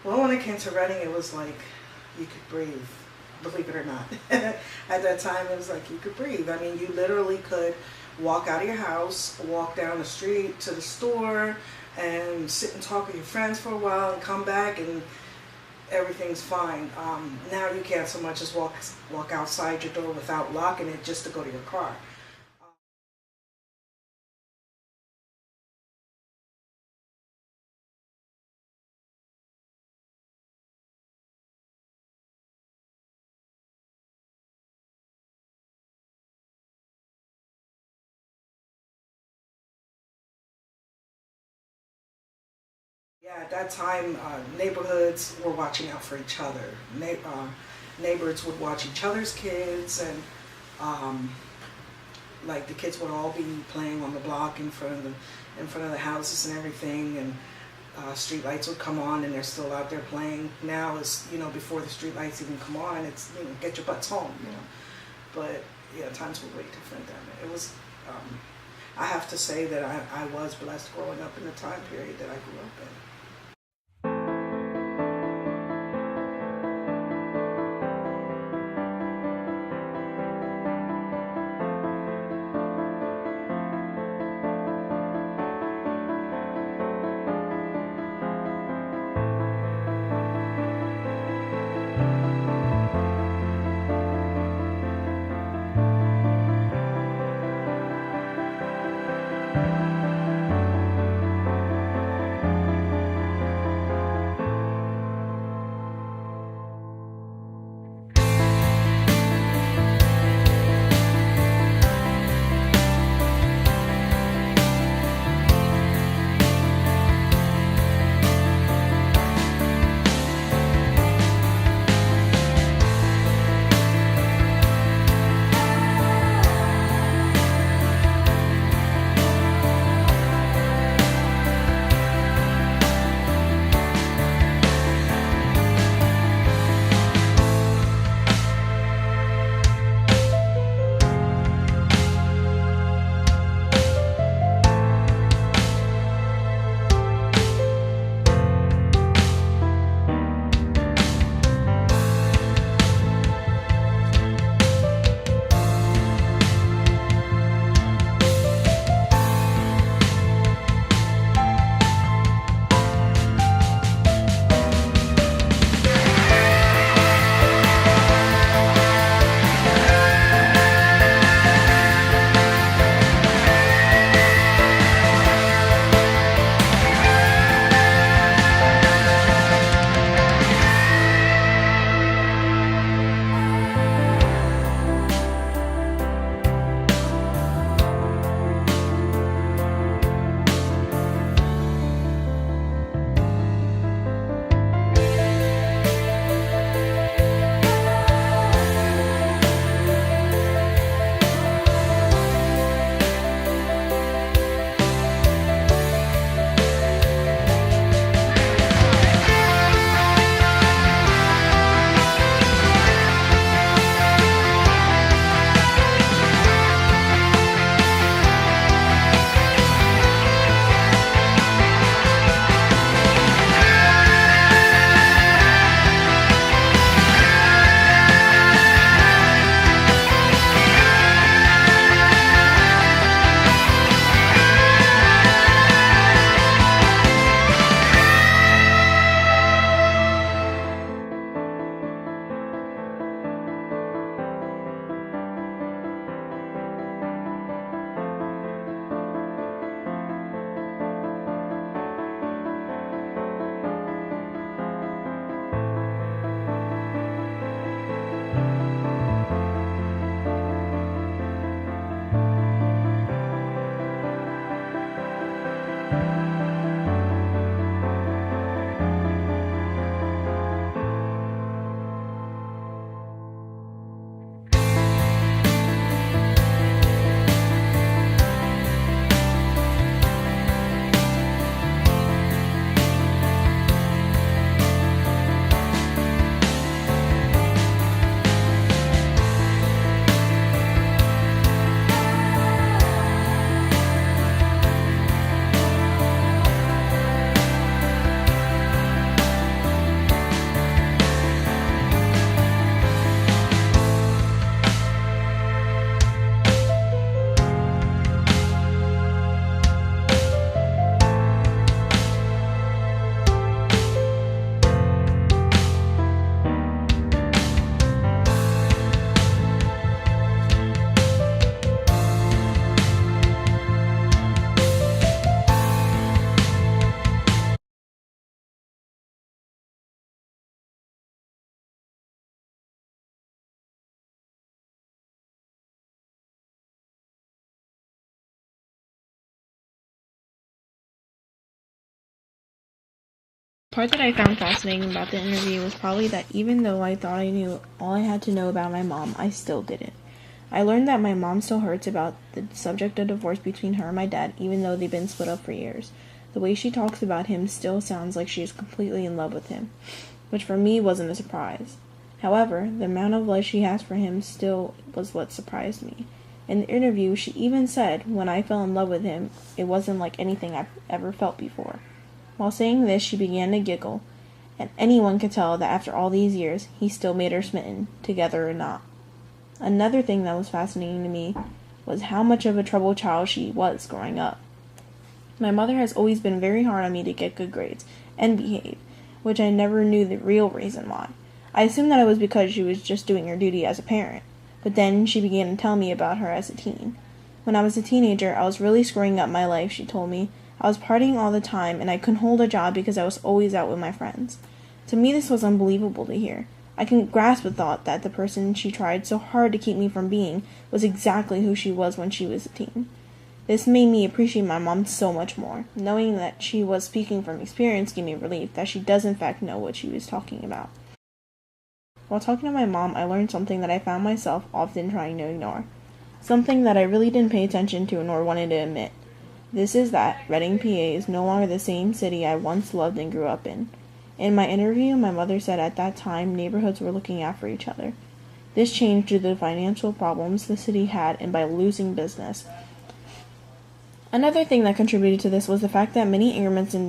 Well, when it came to running, it was like you could breathe, believe it or not. At that time, it was like you could breathe. I mean, you literally could walk out of your house, walk down the street to the store, and sit and talk with your friends for a while and come back and everything's fine. Now you can't so much as walk outside your door without locking it just to go to your car. Yeah, at that time, neighborhoods were watching out for each other. Neighbors would watch each other's kids, and um, like the kids would all be playing on the block in front of the houses and everything, and street lights would come on, and they're still out there playing. Now it's, before the street lights even come on, it's, get your butts home, But yeah, times were way different then. It was. I have to say that I was blessed growing up in the time period that I grew up in. The part that I found fascinating about the interview was probably that even though I thought I knew all I had to know about my mom, I still didn't. I learned that my mom still hurts about the subject of divorce between her and my dad, even though they've been split up for years. The way she talks about him still sounds like she is completely in love with him, which for me wasn't a surprise. However, the amount of love she has for him still was what surprised me. In the interview, she even said, when I fell in love with him, it wasn't like anything I've ever felt before. While saying this, she began to giggle, and anyone could tell that after all these years, he still made her smitten, together or not. Another thing that was fascinating to me was how much of a troubled child she was growing up. My mother has always been very hard on me to get good grades and behave, which I never knew the real reason why. I assumed that it was because she was just doing her duty as a parent, but then she began to tell me about her as a teen. When I was a teenager, I was really screwing up my life, she told me. I was partying all the time, and I couldn't hold a job because I was always out with my friends. To me, this was unbelievable to hear. I couldn't grasp the thought that the person she tried so hard to keep me from being was exactly who she was when she was a teen. This made me appreciate my mom so much more. Knowing that she was speaking from experience gave me relief that she does in fact know what she was talking about. While talking to my mom, I learned something that I found myself often trying to ignore. Something that I really didn't pay attention to nor wanted to admit. This is that Reading, PA is no longer the same city I once loved and grew up in. In my interview, my mother said at that time neighborhoods were looking out for each other. This changed due to the financial problems the city had and by losing business. Another thing that contributed to this was the fact that many immigrants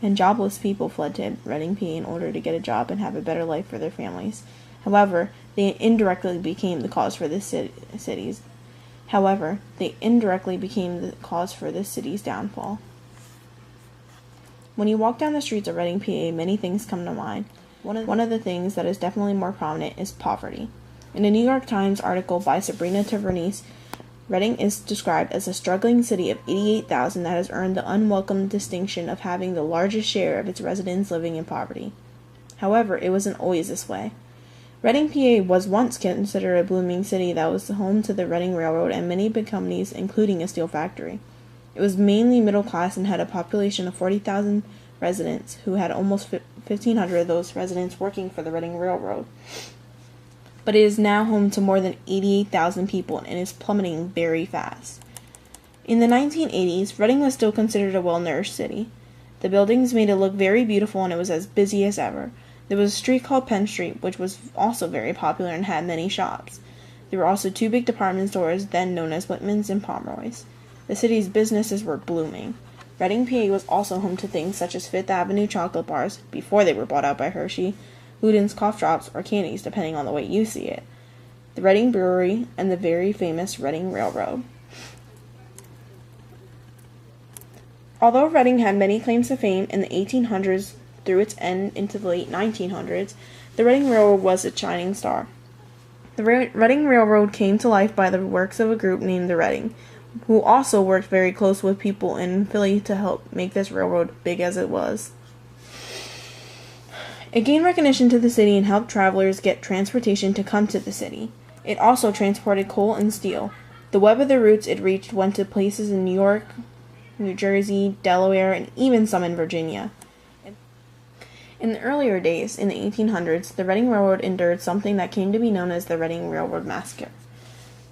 and jobless people fled to Reading, PA in order to get a job and have a better life for their families. However, they indirectly became the cause for this city's downfall. When you walk down the streets of Reading, PA, many things come to mind. One of the things that is definitely more prominent is poverty. In a New York Times article by Sabrina Tavernese, Reading is described as a struggling city of 88,000 that has earned the unwelcome distinction of having the largest share of its residents living in poverty. However, it wasn't always this way. Reading, PA was once considered a blooming city that was the home to the Reading Railroad and many big companies, including a steel factory. It was mainly middle class and had a population of 40,000 residents, who had almost 1,500 of those residents working for the Reading Railroad. But it is now home to more than 88,000 people and is plummeting very fast. In the 1980s, Reading was still considered a well-nourished city. The buildings made it look very beautiful and it was as busy as ever. There was a street called Penn Street, which was also very popular and had many shops. There were also two big department stores, then known as Whitman's and Pomeroy's. The city's businesses were blooming. Reading, PA was also home to things such as Fifth Avenue chocolate bars, before they were bought out by Hershey, Luden's cough drops, or candies, depending on the way you see it, the Reading Brewery, and the very famous Reading Railroad. Although Reading had many claims to fame in the 1800s through its end into the late 1900s, the Reading Railroad was its shining star. The Reading Railroad came to life by the works of a group named the Reading, who also worked very close with people in Philly to help make this railroad big as it was. It gained recognition to the city and helped travelers get transportation to come to the city. It also transported coal and steel. The web of the routes it reached went to places in New York, New Jersey, Delaware, and even some in Virginia. In the earlier days, in the 1800s, the Reading Railroad endured something that came to be known as the Reading Railroad Massacre.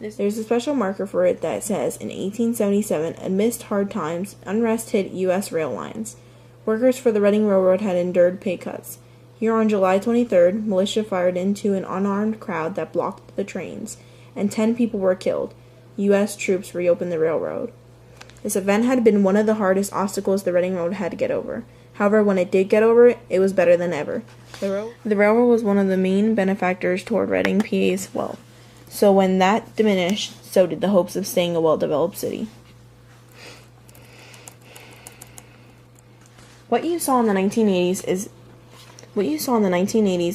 There's a special marker for it that says, in 1877, amidst hard times, unrest hit U.S. rail lines. Workers for the Reading Railroad had endured pay cuts. Here on July 23rd, militia fired into an unarmed crowd that blocked the trains, and 10 people were killed. U.S. troops reopened the railroad. This event had been one of the hardest obstacles the Reading Railroad had to get over. However, when it did get over it, it was better than ever. The railroad was one of the main benefactors toward Reading, PA's wealth. So when that diminished, so did the hopes of staying a well-developed city. What you saw in the 1980s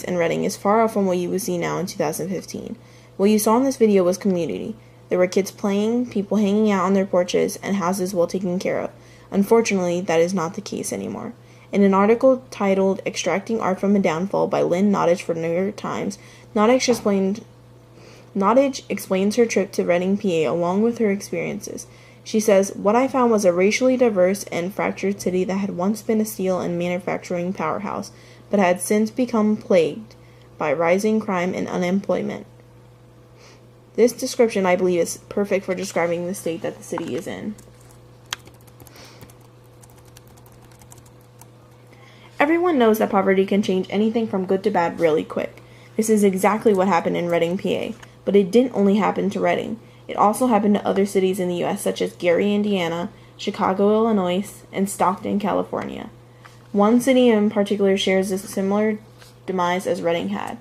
in Reading is far off from what you will see now in 2015. What you saw in this video was community. There were kids playing, people hanging out on their porches, and houses well taken care of. Unfortunately, that is not the case anymore. In an article titled Extracting Art from a Downfall by Lynn Nottage for the New York Times, Nottage explains her trip to Reading, PA, along with her experiences. She says, "What I found was a racially diverse and fractured city that had once been a steel and manufacturing powerhouse, but had since become plagued by rising crime and unemployment." This description, I believe, is perfect for describing the state that the city is in. Everyone knows that poverty can change anything from good to bad really quick. This is exactly what happened in Reading, PA. But it didn't only happen to Reading. It also happened to other cities in the U.S., such as Gary, Indiana, Chicago, Illinois, and Stockton, California. One city in particular shares a similar demise as Reading had.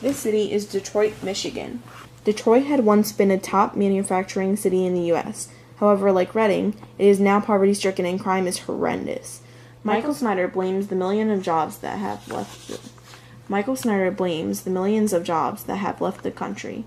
This city is Detroit, Michigan. Detroit had once been a top manufacturing city in the U.S. However, like Reading, it is now poverty-stricken and crime is horrendous. Michael Snyder blames the millions of jobs that have left the country.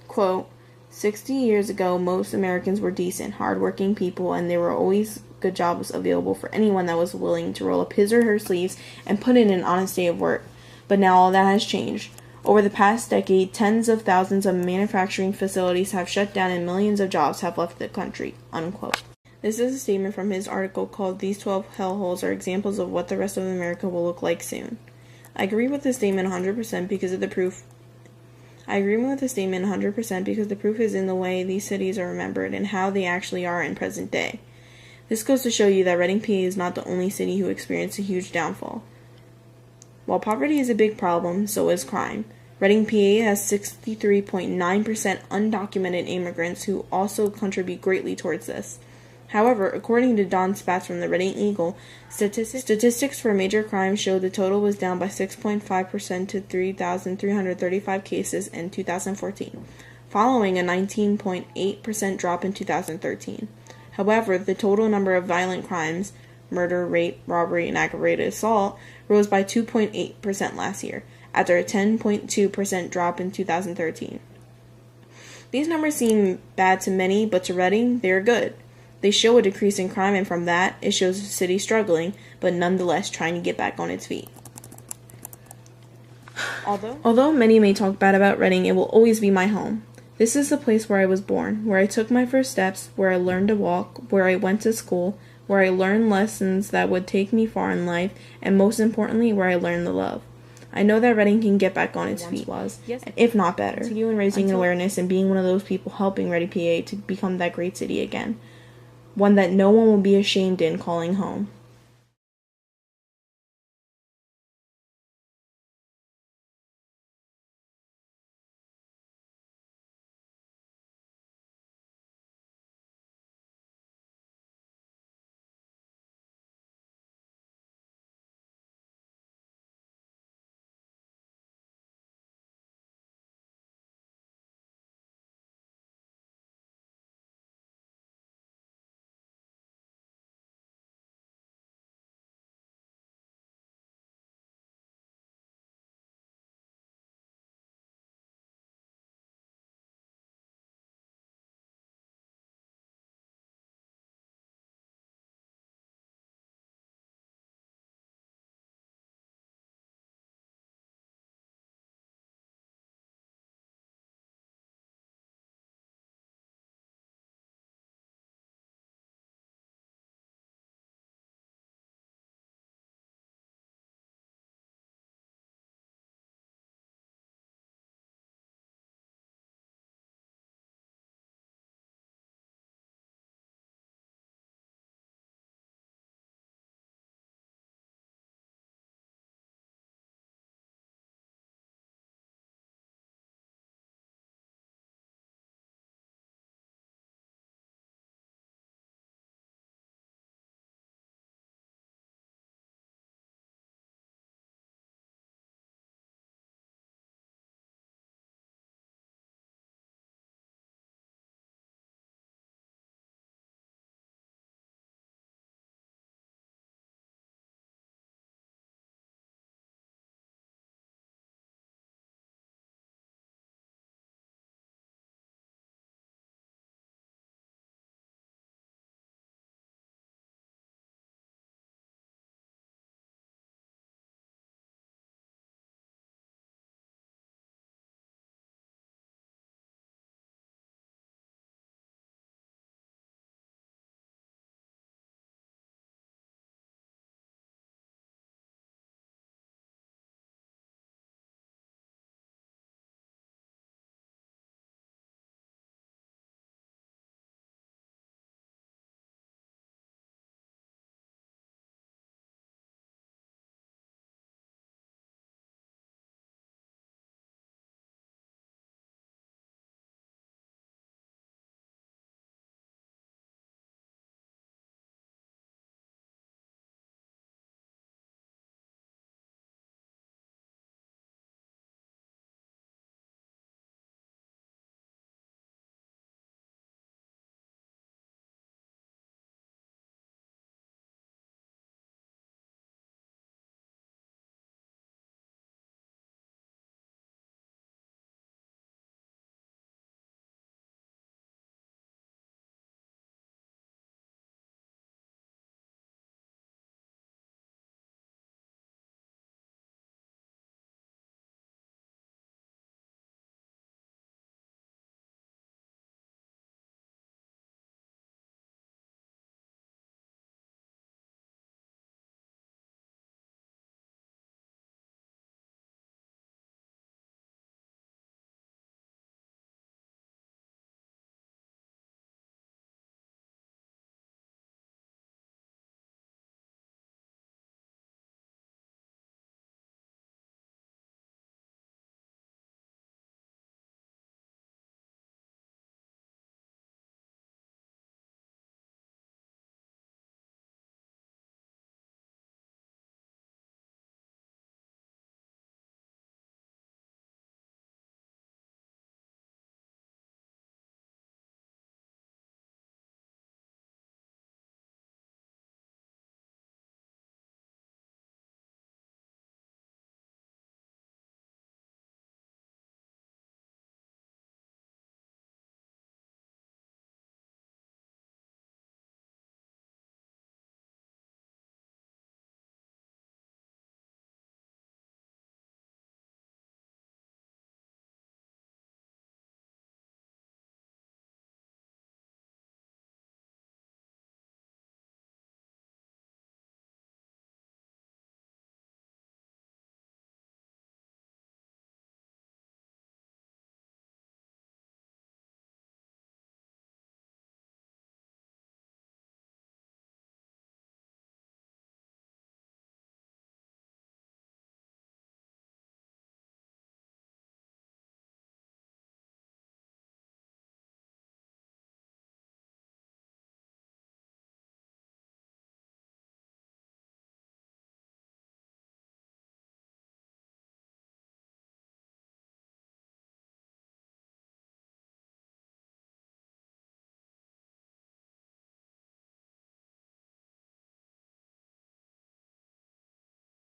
Quote, 60 years ago, most Americans were decent, hard-working people, and there were always good jobs available for anyone that was willing to roll up his or her sleeves and put in an honest day of work. But now all that has changed. Over the past decade, tens of thousands of manufacturing facilities have shut down and millions of jobs have left the country. Unquote. This is a statement from his article called "These 12 Hellholes Are Examples of What the Rest of America Will Look Like Soon." I agree with this statement 100% because the proof is in the way these cities are remembered and how they actually are in present day. This goes to show you that Reading, PA is not the only city who experienced a huge downfall. While poverty is a big problem, so is crime. Reading, PA has 63.9% undocumented immigrants who also contribute greatly towards this. However, according to Don Spatz from the Reading Eagle, statistics for major crimes show the total was down by 6.5% to 3,335 cases in 2014, following a 19.8% drop in 2013. However, the total number of violent crimes, murder, rape, robbery, and aggravated assault, rose by 2.8% last year, after a 10.2% drop in 2013. These numbers seem bad to many, but to Reading, they are good. They show a decrease in crime, and from that, it shows the city struggling, but nonetheless trying to get back on its feet. Although many may talk bad about Reading, it will always be my home. This is the place where I was born, where I took my first steps, where I learned to walk, where I went to school, where I learned lessons that would take me far in life, and most importantly, where I learned the love. I know that Reading can get back on its feet, if not better. Continue in raising awareness and being one of those people helping Reading, PA to become that great city again. One that no one will be ashamed in calling home.